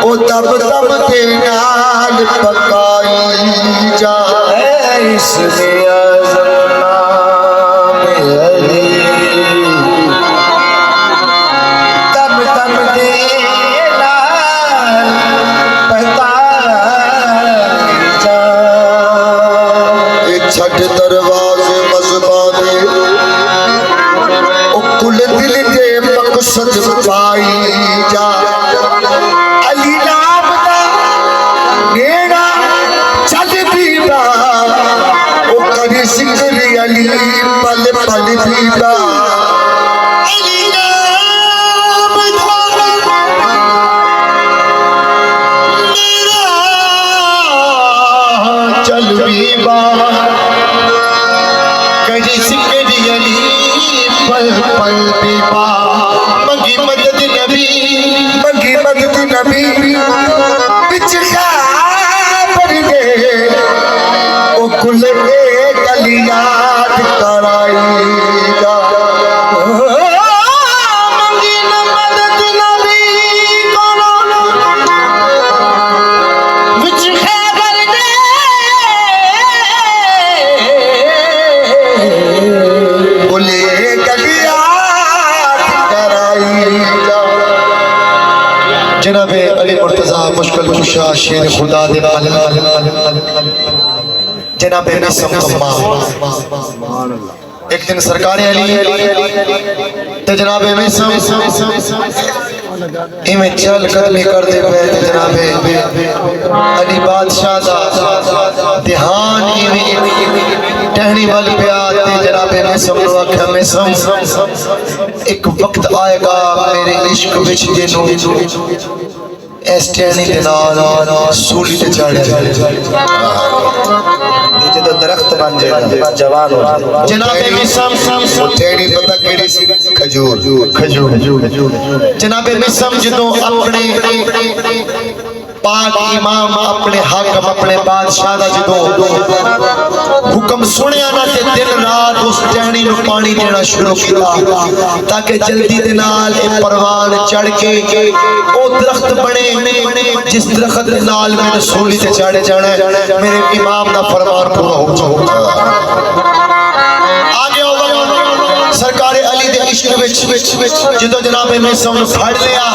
ओ तब तब के नाल पकाई जा इसमें आज़म नाम अली तब तब के नाल पकाई जा छठ दरवाजे मज़बा दे ओ कुल दिल दे मकसद पाई जा अली नाम दा नेड़ा चल दीदा ओ करी सिंगर अली पल पल दीदा अली नाम दा नेड़ा चल दीदा करी सिंगर अली पल पल दीदा मंगी मदद नबी बिच खाबर दे ओ कुल के गली याद कराई जा मंगी मदद नबी कोनो बिच खाबर दे बोले गली याद कराई जा जनाबे अली मुर्तजा मुश्किल कुशा शेर खुदा दे जनाबे मिसम कम्मा एक दिन सरकार अली ते जनाबे मिसम इमें चल कदमी कर दे पे जनाबे अली बादशाह दा ध्यान इमें टहनी वाल पे आते जनाबे मिसम नो आख्या मिसम एक वक्त आएगा मेरे इश्क विच जेनू इस टहनी दे नाल सूली ते चढ़ जाए जो दरख्त बन जाए जवान हो जाए जनाबे मिसम वो टहनी पता केड़ी सी खजूर जनाबे मिसम जदों अपने पाक इमाम अपने हाकम अपने बादशाह दा जदों हुक्म सुनिया ना ते दिन रात उस टहनी नु पानी देना शुरू किया ताकि जल्दी दे नाल ए परवान चढ़ के ओ दरख्त बने जिस दरख्त दे नाल मैंने सूली ते चढ़ जाना मेरे इमाम दा फरमान पूरा हो जाएगा आ गया सरकार अली दे इश्क विच जदों जनाबे में सब फड़ लिया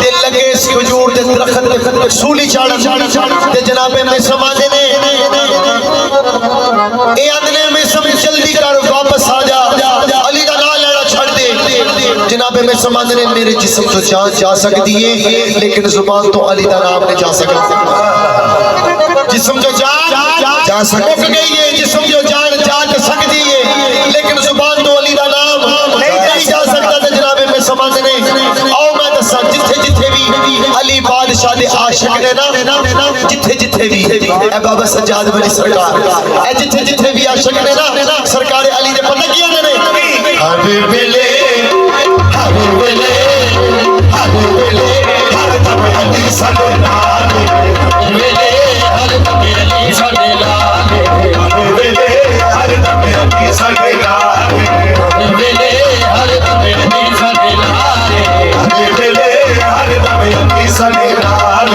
ते लगे इस खजूर दे दरख्त सूली चढ़ ते जनाबे में समाजे ने ए आंदने में सब जल्दी कर वापस आ जा अली दा नाम लेना छड़ दे जनाबे में समाजे ने मेरे जिस्म तो जान जा सकती है लेकिन जुबान तो अली दा नाम नहीं जा सकता जिस्म जो जान जा सकती है जिस्म जो जान जा सकती है लेकिन जुबान तो अली दा नाम नहीं जा सकता ते जनाबे में समाजे ने आओ मैं दसा जिथे जिथे भी अली बादशाह दे आशिक ने ना जिथे जिथे भी ए बाबा सज्जाद वली सरकार ए जिथे जिथे भी आशिक ने ना सरकार अली दे पता किया ने हर वेले हर वेले हर वेले हर दम अली साडे नाल वेले हर दम अली साडे नाल हर वेले हर दम अली साडे नाल वेले हर दम अली साडे नाल हर वेले हर दम अली साडे नाल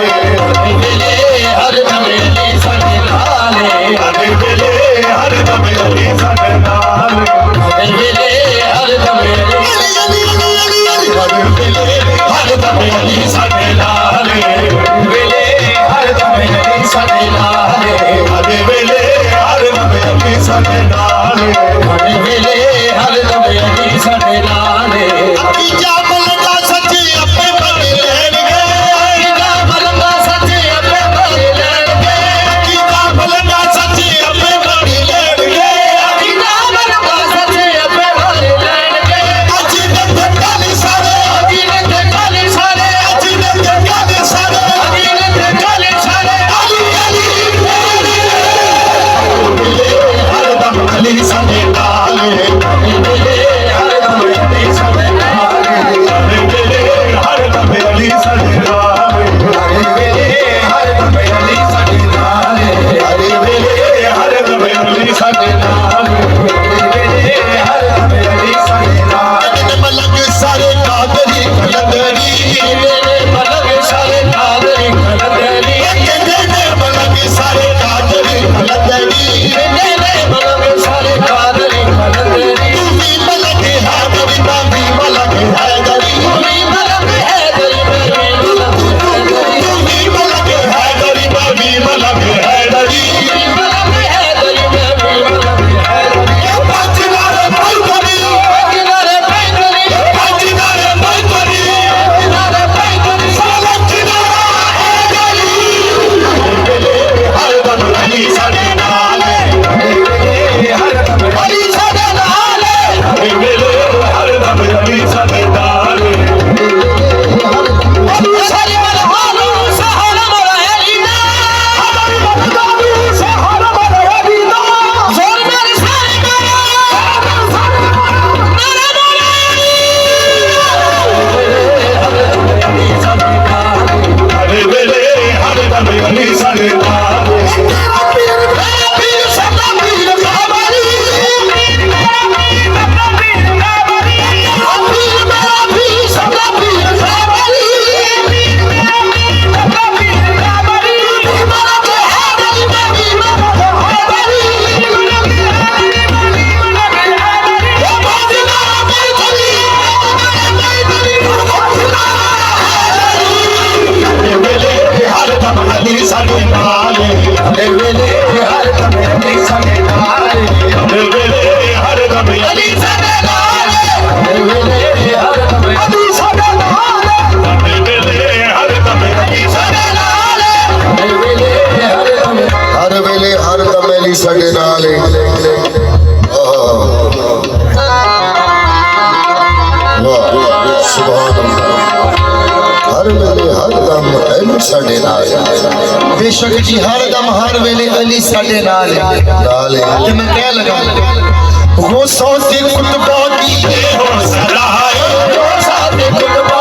वेले हर दम अली साडे नाल हर वेले हर दम अली साडे नाल वेले हर दम अली हर दम अली साडे नाल वेले हर दम अली साडे नाल हर वेले हर दम अली साडे नाल हर वेले हर दम अली साडे नाल जा मलंगा सच्चे अपने बन लेणगे जा मलंगा सच्चे अपने बन लेणगे जा मलंगा सच्चे अपने बन लेणगे जा मलंगा सच्चे अपने बन लेणगे अजी ने काली सारे अजी ने काली सारे अजी ने कलंदरी मलंग सारे कादरी कलंदरी मलंग सारे कादरी कलंदरी मलंग सारे कादरी कलंदरी भी मलंग हैदरी भी मलंग हैदरी भी मलंग हैदरी भी मलंग हैदरी भी मलंग हैदरी ਸਾਡੇ ਨਾਲ हर वेले हर दम अली साडे नाल बेशक जी हर दम हर वेले अली साडे नाल ते मैं कह लगा वो सौदी कुतबा की हो सलाह वो सादे कुतबा